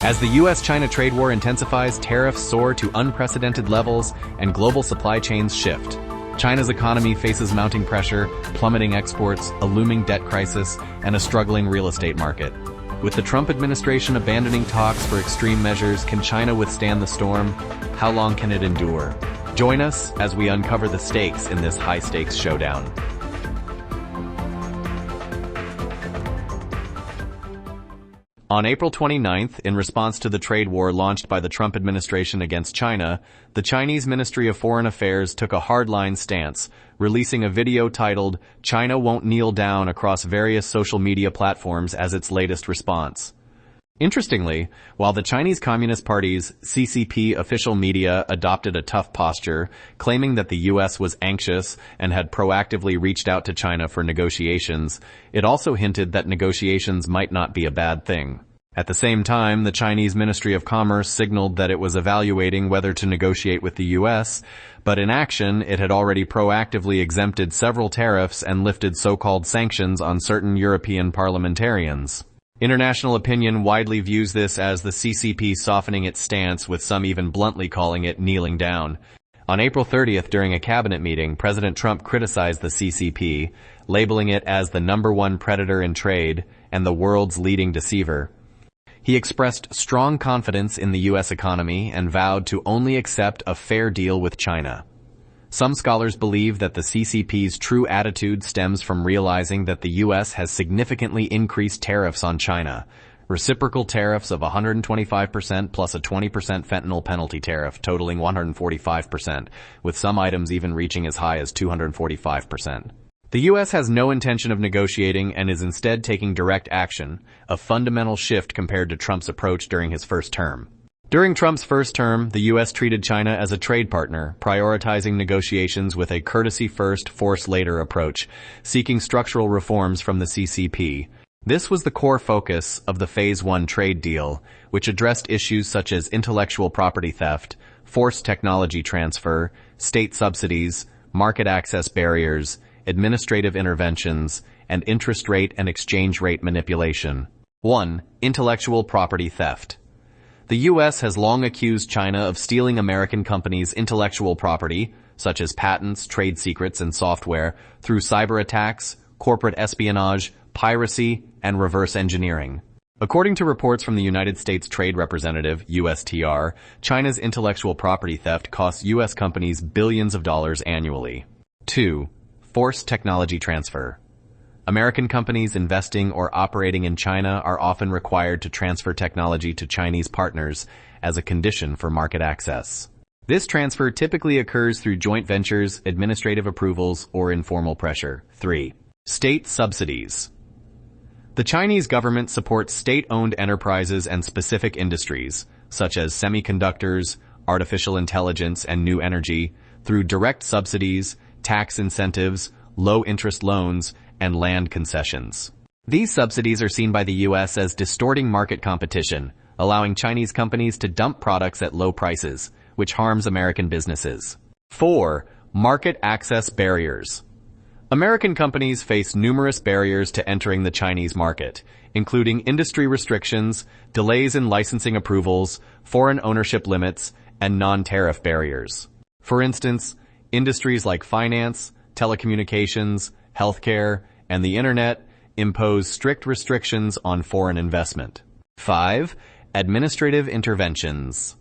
As the U.S.-China trade war intensifies, tariffs soar to unprecedented levels and global supply chains shift. China's economy faces mounting pressure, plummeting exports, a looming debt crisis, and a struggling real estate market. With the Trump administration abandoning talks for extreme measures, can China withstand the storm? How long can it endure? Join us as we uncover the stakes in this high-stakes showdown. On April 29th, in response to the trade war launched by the Trump administration against China, the Chinese Ministry of Foreign Affairs took a hardline stance, releasing a video titled, "China Won't Kneel Down" across various social media platforms as its latest response. Interestingly, while the Chinese Communist Party's CCP official media adopted a tough posture, claiming that the U.S. was anxious and had proactively reached out to China for negotiations, it also hinted that negotiations might not be a bad thing. At the same time, the Chinese Ministry of Commerce signaled that it was evaluating whether to negotiate with the U.S., but in action, it had already proactively exempted several tariffs and lifted so-called sanctions on certain European parliamentarians. International opinion widely views this as the CCP softening its stance, with some even bluntly calling it kneeling down. On April 30th, during a cabinet meeting, President Trump criticized the CCP, labeling it as the #1 predator in trade and the world's leading deceiver. He expressed strong confidence in the U.S. economy and vowed to only accept a fair deal with China. Some scholars believe that the CCP's true attitude stems from realizing that the U.S. has significantly increased tariffs on China, reciprocal tariffs of 125% plus a 20% fentanyl penalty tariff totaling 145%, with some items even reaching as high as 245%. The U.S. has no intention of negotiating and is instead taking direct action, a fundamental shift compared to Trump's approach during his first term. During Trump's first term, the U.S. treated China as a trade partner, prioritizing negotiations with a courtesy-first, force-later approach, seeking structural reforms from the CCP. This was the core focus of the Phase 1 trade deal, which addressed issues such as intellectual property theft, forced technology transfer, state subsidies, market access barriers, administrative interventions, and interest rate and exchange rate manipulation. 1. Intellectual property theft. The U.S. has long accused China of stealing American companies' intellectual property, such as patents, trade secrets, and software, through cyber attacks, corporate espionage, piracy, and reverse engineering. According to reports from the United States Trade Representative, USTR, China's intellectual property theft costs U.S. companies billions of dollars annually. 2. Forced technology transfer. American companies investing or operating in China are often required to transfer technology to Chinese partners as a condition for market access. This transfer typically occurs through joint ventures, administrative approvals, or informal pressure. 3. State subsidies. The Chinese government supports state-owned enterprises and specific industries, such as semiconductors, artificial intelligence, and new energy, through direct subsidies, tax incentives, low-interest loans, and land concessions. These subsidies are seen by the U.S. as distorting market competition, allowing Chinese companies to dump products at low prices, which harms American businesses. 4. Market access barriers. American companies face numerous barriers to entering the Chinese market, including industry restrictions, delays in licensing approvals, foreign ownership limits, and non-tariff barriers. For instance, industries like finance, telecommunications, healthcare, and the internet impose strict restrictions on foreign investment. 5. Administrative interventions.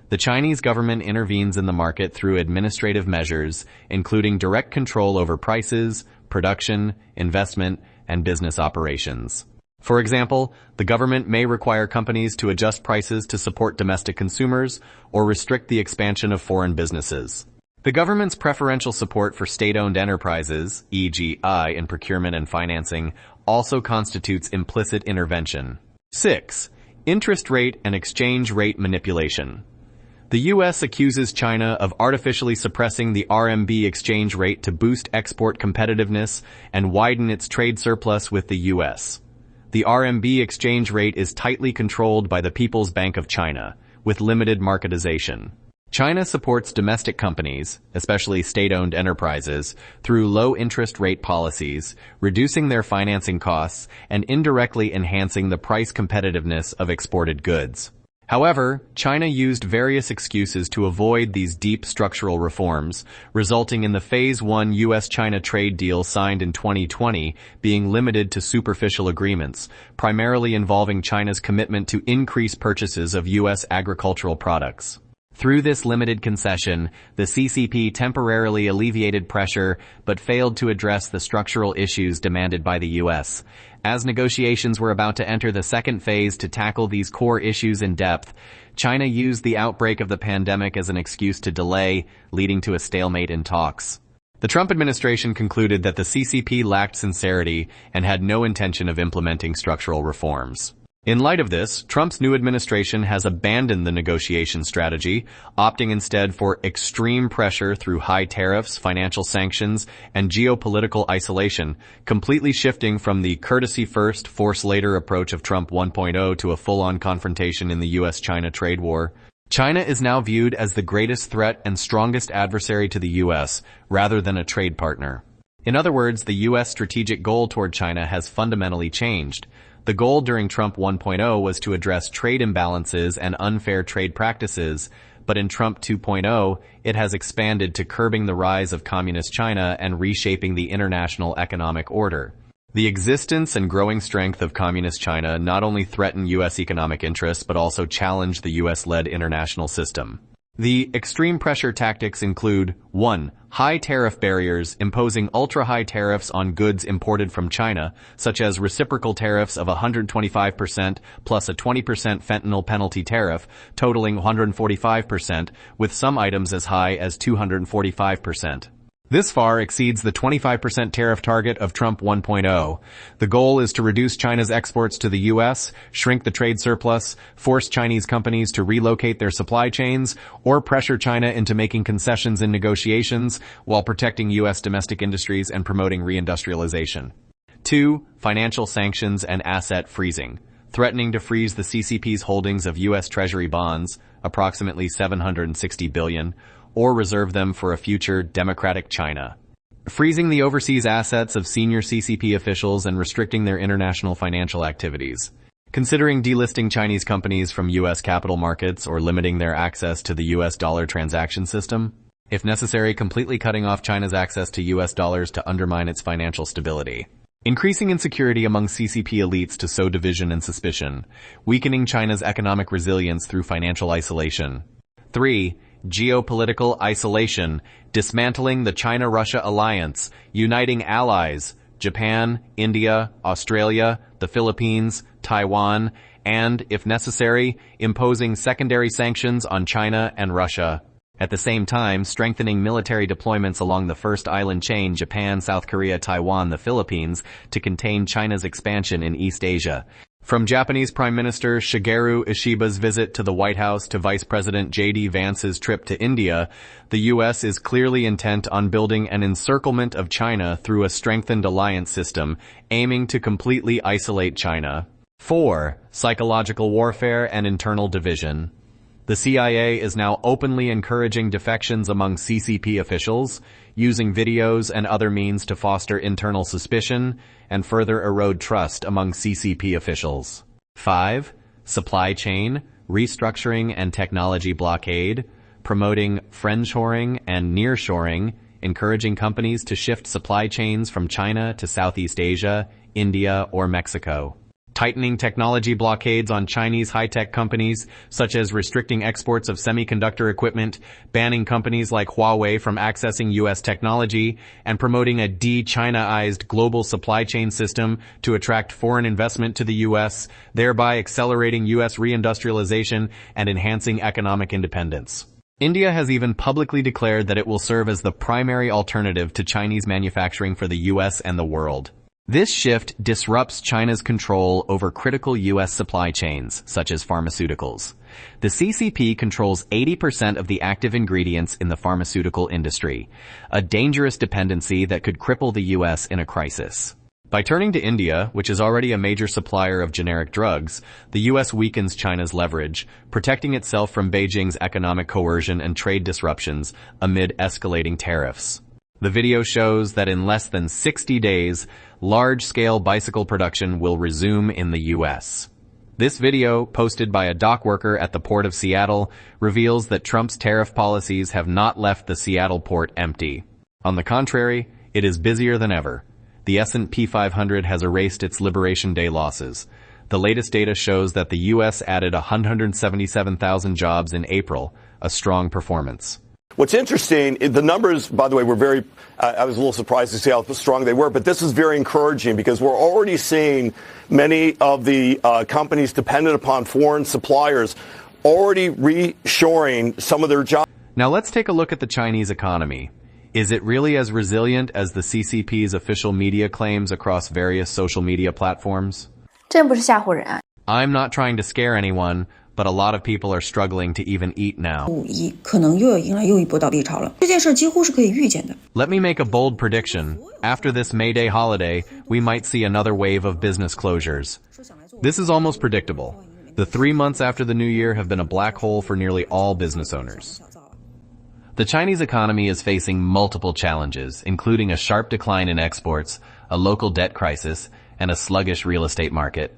The Chinese government intervenes in the market through administrative measures, including direct control over prices, production, investment, and business operations. For example, the government may require companies to adjust prices to support domestic consumers or restrict the expansion of foreign businesses. The government's preferential support for state-owned enterprises, e.g. in procurement and financing, also constitutes implicit intervention. 6. Interest rate and exchange rate manipulation. The U.S. accuses China of artificially suppressing the RMB exchange rate to boost export competitiveness and widen its trade surplus with the U.S. The RMB exchange rate is tightly controlled by the People's Bank of China, with limited marketization. China supports domestic companies, especially state-owned enterprises, through low-interest rate policies, reducing their financing costs and indirectly enhancing the price competitiveness of exported goods. However, China used various excuses to avoid these deep structural reforms, resulting in the Phase 1 U.S.-China trade deal signed in 2020 being limited to superficial agreements, primarily involving China's commitment to increase purchases of U.S. agricultural products. Through this limited concession, the CCP temporarily alleviated pressure but failed to address the structural issues demanded by the U.S. As negotiations were about to enter the second phase to tackle these core issues in depth, China used the outbreak of the pandemic as an excuse to delay, leading to a stalemate in talks. The Trump administration concluded that the CCP lacked sincerity and had no intention of implementing structural reforms. In light of this, Trump's new administration has abandoned the negotiation strategy, opting instead for extreme pressure through high tariffs, financial sanctions, and geopolitical isolation, completely shifting from the courtesy first, force later approach of Trump 1.0 to a full-on confrontation in the U.S.-China trade war. China is now viewed as the greatest threat and strongest adversary to the U.S., rather than a trade partner. In other words, the U.S. strategic goal toward China has fundamentally changed. The goal during Trump 1.0 was to address trade imbalances and unfair trade practices, but in Trump 2.0, it has expanded to curbing the rise of communist China and reshaping the international economic order. The existence and growing strength of communist China not only threaten U.S. economic interests but also challenge the U.S.-led international system. The extreme pressure tactics include 1. High tariff barriers, imposing ultra-high tariffs on goods imported from China, such as reciprocal tariffs of 125% plus a 20% fentanyl penalty tariff, totaling 145%, with some items as high as 245%. This far exceeds the 25% tariff target of Trump 1.0. The goal is to reduce China's exports to the U.S., shrink the trade surplus, force Chinese companies to relocate their supply chains, or pressure China into making concessions in negotiations while protecting U.S. domestic industries and promoting reindustrialization. 2. Financial sanctions and asset freezing, threatening to freeze the CCP's holdings of U.S. Treasury bonds, approximately $760 billion, or reserve them for a future democratic China. Freezing the overseas assets of senior CCP officials and restricting their international financial activities. Considering delisting Chinese companies from U.S. capital markets or limiting their access to the U.S. dollar transaction system. If necessary, completely cutting off China's access to U.S. dollars to undermine its financial stability. Increasing insecurity among CCP elites to sow division and suspicion. Weakening China's economic resilience through financial isolation. 3. Geopolitical isolation, dismantling the China-Russia alliance, uniting allies, Japan, India, Australia, the Philippines, Taiwan, and, if necessary, imposing secondary sanctions on China and Russia. At the same time, strengthening military deployments along the first island chain, Japan, South Korea, Taiwan, the Philippines, to contain China's expansion in East Asia. From Japanese Prime Minister Shigeru Ishiba's visit to the White House to Vice President J.D. Vance's trip to India, the U.S. is clearly intent on building an encirclement of China through a strengthened alliance system, aiming to completely isolate China. 4. Psychological warfare and internal division. The CIA is now openly encouraging defections among CCP officials, using videos and other means to foster internal suspicion and further erode trust among CCP officials. 5. Supply chain, restructuring and technology blockade, promoting friendshoring and nearshoring, encouraging companies to shift supply chains from China to Southeast Asia, India, or Mexico. Tightening technology blockades on Chinese high-tech companies, such as restricting exports of semiconductor equipment, banning companies like Huawei from accessing U.S. technology, and promoting a de-Chinaized global supply chain system to attract foreign investment to the U.S., thereby accelerating U.S. reindustrialization and enhancing economic independence. India has even publicly declared that it will serve as the primary alternative to Chinese manufacturing for the U.S. and the world. This shift disrupts China's control over critical U.S. supply chains, such as pharmaceuticals. The CCP controls 80% of the active ingredients in the pharmaceutical industry, a dangerous dependency that could cripple the U.S. in a crisis. By turning to India, which is already a major supplier of generic drugs, the U.S. weakens China's leverage, protecting itself from Beijing's economic coercion and trade disruptions amid escalating tariffs. The video shows that in less than 60 days, large-scale bicycle production will resume in the U.S. This video, posted by a dock worker at the Port of Seattle, reveals that Trump's tariff policies have not left the Seattle port empty. On the contrary, it is busier than ever. The S&P 500 has erased its Liberation Day losses. The latest data shows that the U.S. added 177,000 jobs in April, a strong performance. What's interesting, the numbers, by the way, were I was a little surprised to see how strong they were, but this is very encouraging because we're already seeing many of the companies dependent upon foreign suppliers already reshoring some of their jobs. Now let's take a look at the Chinese economy. Is it really as resilient as the CCP's official media claims across various social media platforms? 真不是吓唬人啊。 I'm not trying to scare anyone, but a lot of people are struggling to even eat now. 可能又要迎来又一波倒闭潮了。这件事几乎是可以预见的。 Let me make a bold prediction. After this May Day holiday, we might see another wave of business closures. This is almost predictable. The 3 months after the new year have been a black hole for nearly all business owners. The Chinese economy is facing multiple challenges, including a sharp decline in exports, a local debt crisis, and a sluggish real estate market.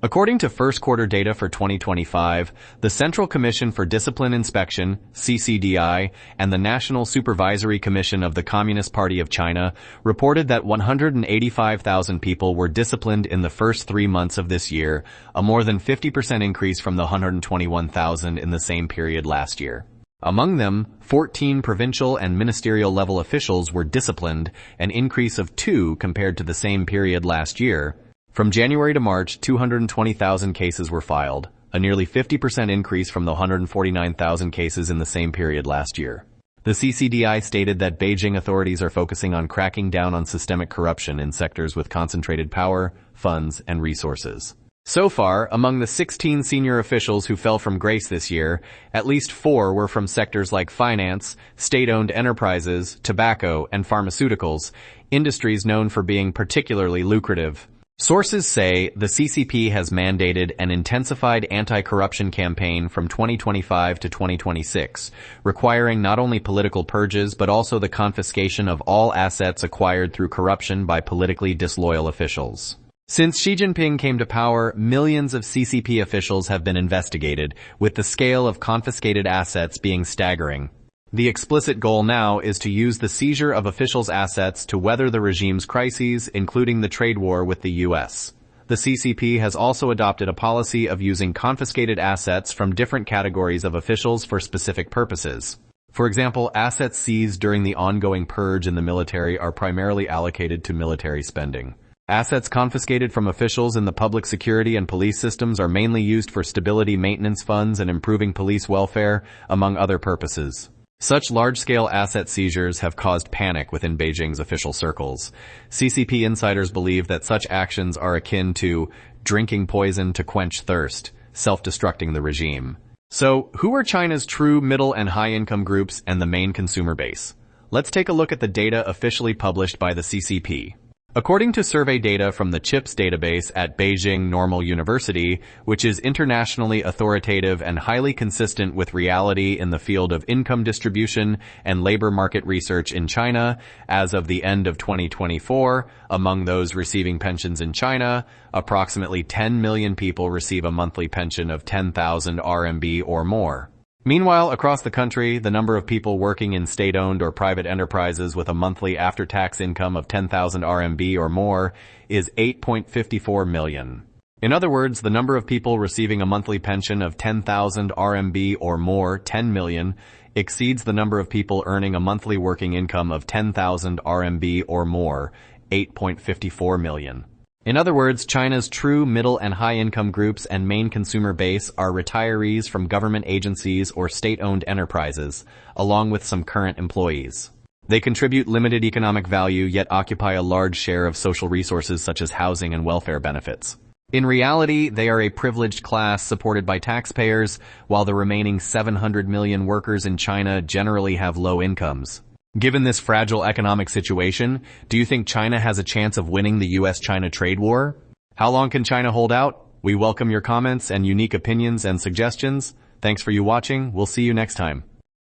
According to first quarter data for 2025, the Central Commission for Discipline Inspection, CCDI, and the National Supervisory Commission of the Communist Party of China reported that 185,000 people were disciplined in the first 3 months of this year, a more than 50% increase from the 121,000 in the same period last year. Among them, 14 provincial and ministerial level officials were disciplined, an increase of 2 compared to the same period last year. From January to March, 220,000 cases were filed, a nearly 50% increase from the 149,000 cases in the same period last year. The CCDI stated that Beijing authorities are focusing on cracking down on systemic corruption in sectors with concentrated power, funds, and resources. So far, among the 16 senior officials who fell from grace this year, at least 4 were from sectors like finance, state-owned enterprises, tobacco, and pharmaceuticals, industries known for being particularly lucrative. Sources say the CCP has mandated an intensified anti-corruption campaign from 2025 to 2026, requiring not only political purges but also the confiscation of all assets acquired through corruption by politically disloyal officials. Since Xi Jinping came to power, millions of CCP officials have been investigated, with the scale of confiscated assets being staggering. The explicit goal now is to use the seizure of officials' assets to weather the regime's crises, including the trade war with the U.S. The CCP has also adopted a policy of using confiscated assets from different categories of officials for specific purposes. For example, assets seized during the ongoing purge in the military are primarily allocated to military spending. Assets confiscated from officials in the public security and police systems are mainly used for stability maintenance funds and improving police welfare, among other purposes. Such large-scale asset seizures have caused panic within Beijing's official circles. CCP insiders believe that such actions are akin to drinking poison to quench thirst, self-destructing the regime. So, who are China's true middle and high-income groups and the main consumer base? Let's take a look at the data officially published by the CCP. According to survey data from the CHIPS database at Beijing Normal University, which is internationally authoritative and highly consistent with reality in the field of income distribution and labor market research in China, as of the end of 2024, among those receiving pensions in China, approximately 10 million people receive a monthly pension of 10,000 RMB or more. Meanwhile, across the country, the number of people working in state-owned or private enterprises with a monthly after-tax income of 10,000 RMB or more is 8.54 million. In other words, the number of people receiving a monthly pension of 10,000 RMB or more, 10 million, exceeds the number of people earning a monthly working income of 10,000 RMB or more, 8.54 million. In other words, China's true middle and high-income groups and main consumer base are retirees from government agencies or state-owned enterprises, along with some current employees. They contribute limited economic value yet occupy a large share of social resources such as housing and welfare benefits. In reality, they are a privileged class supported by taxpayers, while the remaining 700 million workers in China generally have low incomes. Given this fragile economic situation, do you think China has a chance of winning the U.S.-China trade war? How long can China hold out? We welcome your comments and unique opinions and suggestions. Thanks for you watching. We'll see you next time.